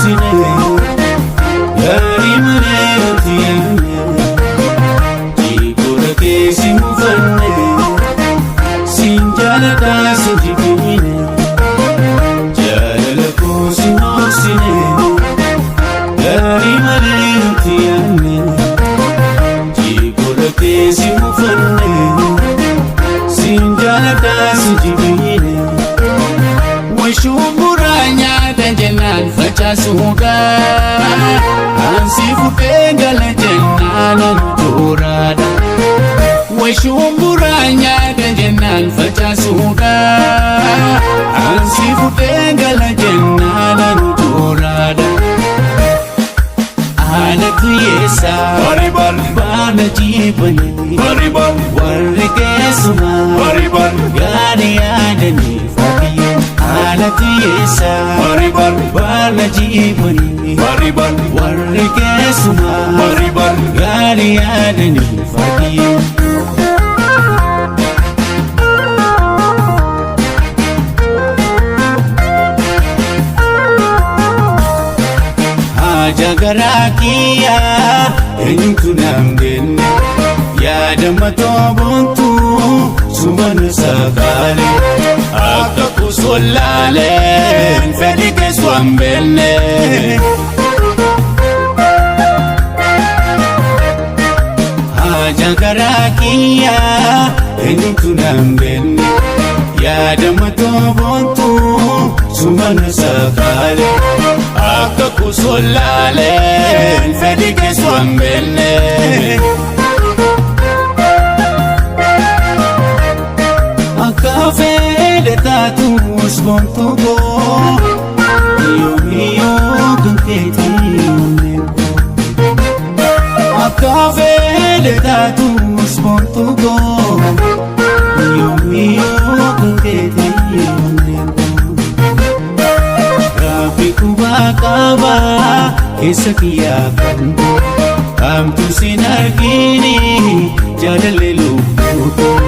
noksine gaarii malee nuti yaanne jibboora keessi mufanne siin jaalataa si jibbiine jaalala koo si noksine gaarii malee nuti yaanne jibboora keessi mufanne siin jaalataa si jibbiine. Shumbura nyaata jennaan facaasuudha ansi fufee gala jennaan antuuraadha. Shumbura nyaata jennaan facaasuudha ansi fufee gala jennaan antuuraadha. Aanatu yeessaa baana jiibanii warri keessumaa gaarii yaadanii fakkii. Aanatu yeessaa baana jiibanii warri keessumaa gaarii yaadanii fakkii. Jagaraa kiyyaa eenyutu naam kenne yaada matoo boontuu sumana sakaale akka kusolaaleen fedhi keessu hambenne. Jagaraa kiyyaa eenyutu naam kenne yaada matoo boontuu sumana sakaale akka kusolaaleen fedhi keessu hambenne. Akka fedhe taatus boontuu koo yoomiyoo kan keetii onneen koo. Akka fedhe taatus boontuu koo yoomiyoo kan keetii onneen koo. Kubaa qabaa keessa kiyyaa kanko kamtu sin argini jaalallee lubbuu koo.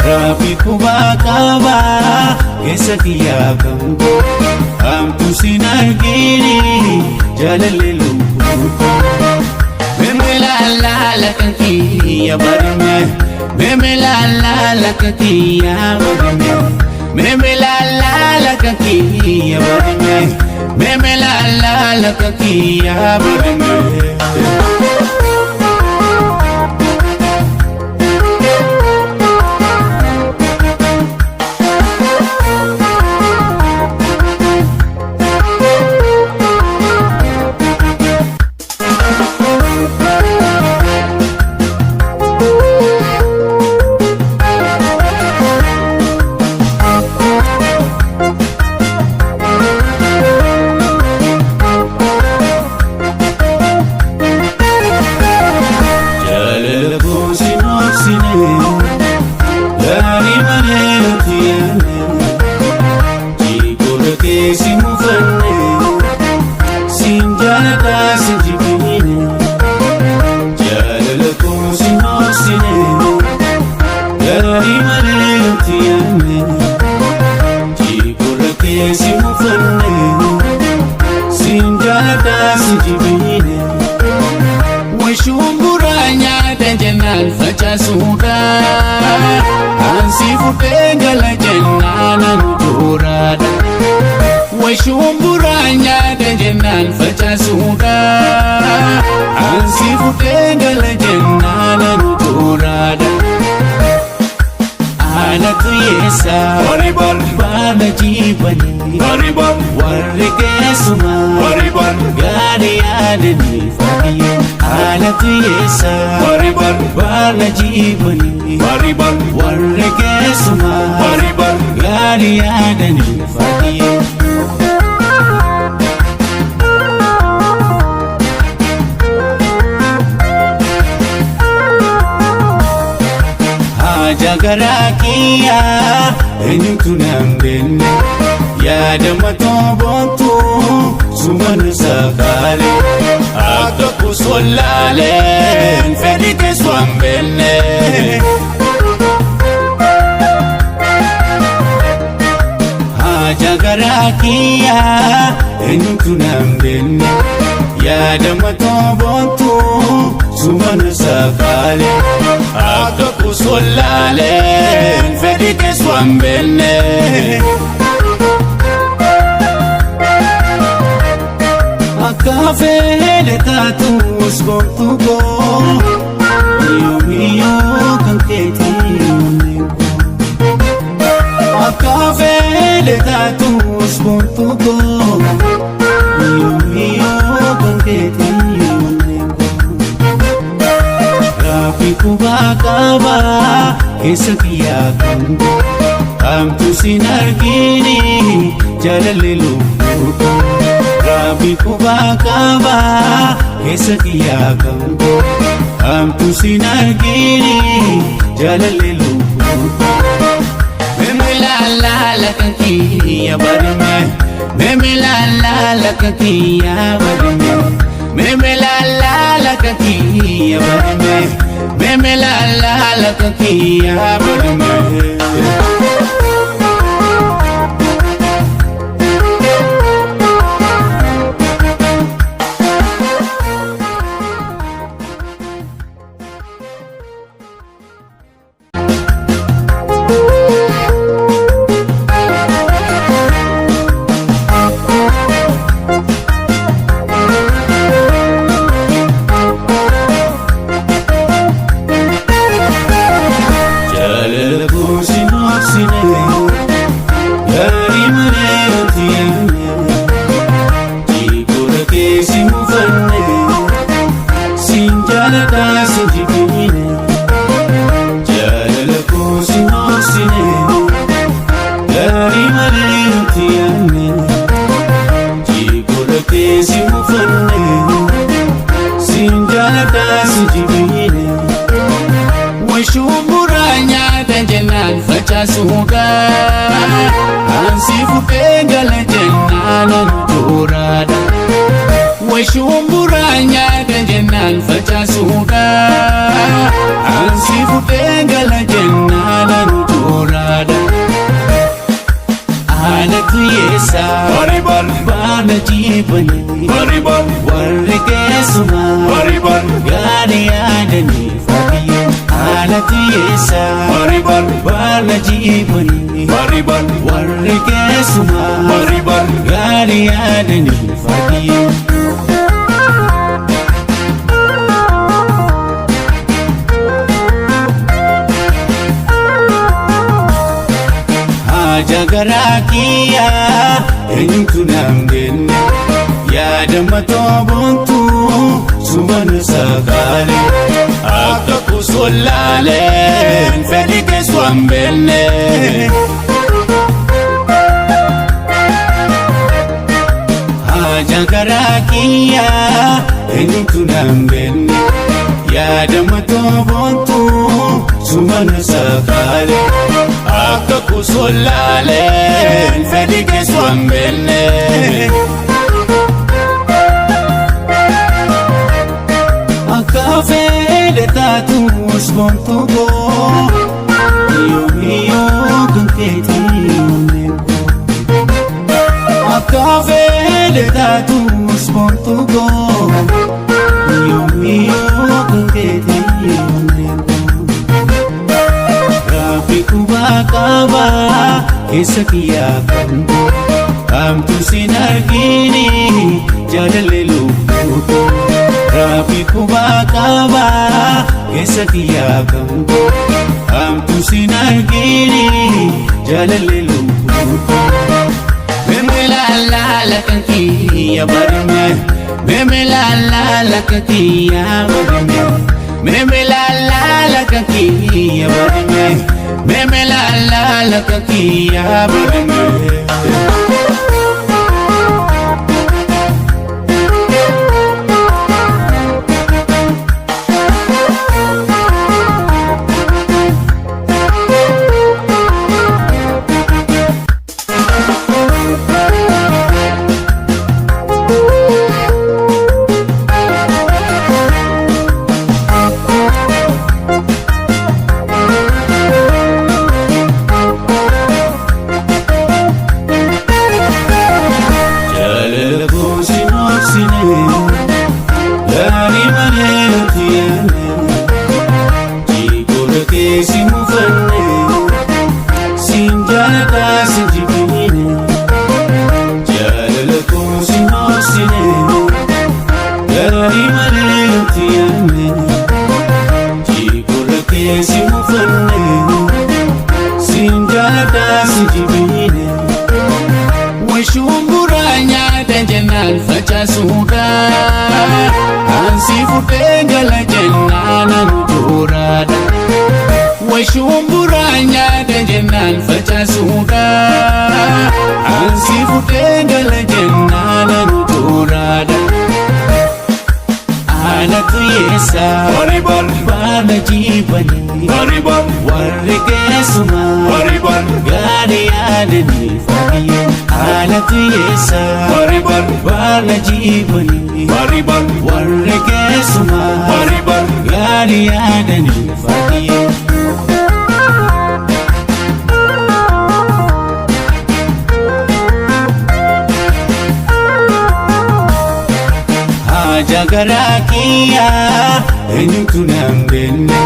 Rabbi kubaa qabaa keessa kiyyaa kanko kamtu sin argini jaalallee lubbuu koo. Memelaalala kan kiyya barame memelaalala kan kiyya barame memelaalala kan kiyya barame. Memelaalala kan kiyya barame. Gaarii malee nuti yaanne jibboora keessi mufanne siin jaalataa si jibbiine jaalala koo si noksine gaarii malee nuti yaanne jibboora keessi mufanne siin jaalataa si jibbiine. Shumbura nyaata jennaan facaasuudha ansi fufee gala jennaan antuuraadha. Shumbura nyaata jennaan facaasuudha ansi fufee gala jennaan antuuraadha. Aanatu yeessaa baana jiibanii warri keessumaa gaarii yaadanii fakkii. Aanatu yeessaa baana jiibanii warri keessumaa gaarii yaadanii fakkii. Jagaraa kiyyaa eenyutu naam kenne yaada matoo boontuu sumana sakaale akka kusolaaleen fedhi keessu hambenne. Jagaraa kiyya eenyutu nan beekne yaada matoo boontuu sumana sakaale akka kusolaaleen fedhi keessa waan beekne. Akka fedhe taatus boontuu koo miyyoo kan keetii onneen koo. Akka fedhe taatus boontuu koo miyyoo kan keetii onneen koo. Gaaffii kubaa qabaa keessa kiyyaa kan koo hamtuu sin argini jaalallee lubbuu koo. Gaaffii kubaa qabaa keessa kiyyaa kan koo hamtuu sin argini jaalallee lubbuu koo. Meme laala kan kiyya badame meme laala kan kiyya badame meme laala kan kiyya badame meme laala kan kiyya badame. Warri keessumaa gaarii yaadanii fadhiyyoo haala xiyyeessaa baala jiibanii warri keessumaa gaarii yaadanii fadhiyyoo. Haja garaa kiyya eenyutu nan beekne yaada matoo boontuu sumana sakaale akka kusolaaleen fedhi keessa waan beekne. Haja garaa kiyya eenyutu nan beekne yaada matoo boontuu sumana sakaale akka kusolaaleen fedhi keessa waan beekne. Akka fedhe taatus boontuu koo miyyoo kan keetii onneen koo. Akka fedhe taatus boontuu koo miyyoo kan keetii onneen koo. Gaaffii kubaa qabaa keessa kiyyaa kan koo hamtuu sin argini jaalallee lubbuu koo. Gaaffii kubaa qabaa keessa kiyyaa kan koo hamtuu sin argini jaalallee lubbuu koo. Meme laala kan kiyya badame meme laala kan kiyya badame meme laala kan kiyya badame meme laala kan kiyya badame. yaada jennaan facaasuudha ansi fudhee gala jennaan anu jooraadha shumburaa yaada jennaan facaasuudha ansi fudhee gala jennaan anu jooraadha aanatu yeessa baala jiibanii warri keessumaa gaarii yaadanii fayyee aanatu yeessa baala jiibanii warri keessumaa gaarii yaadanii fayyee jagaraa kiyyaa eenyutu naan beenne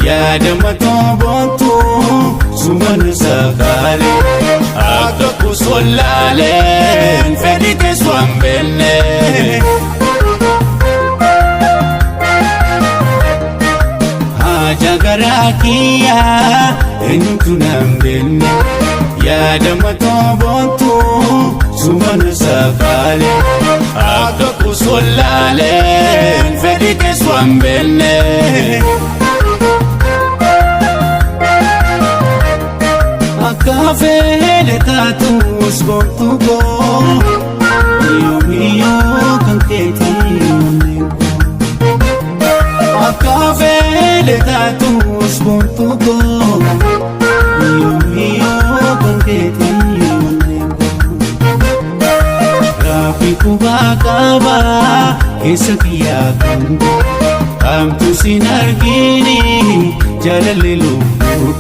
yaada matooboontu sumana sakaale akka kusolaaleen fedhi teessu an beenne jagaraa kiyyaa eenyutu naan beenne yaada matooboontu sumana sakaale akka kusolaaleen fedhi teessu an beenne akka fedhe taatus gooftuu koo yoomiyyuu kan keetii onneen koo akka fedhe taatus gooftuu koo yoomiyyuu kan keetii onneen koo raafii kubaa qabaa keessa kiyyaa kan kamtu sin argini jaalallee lubbuu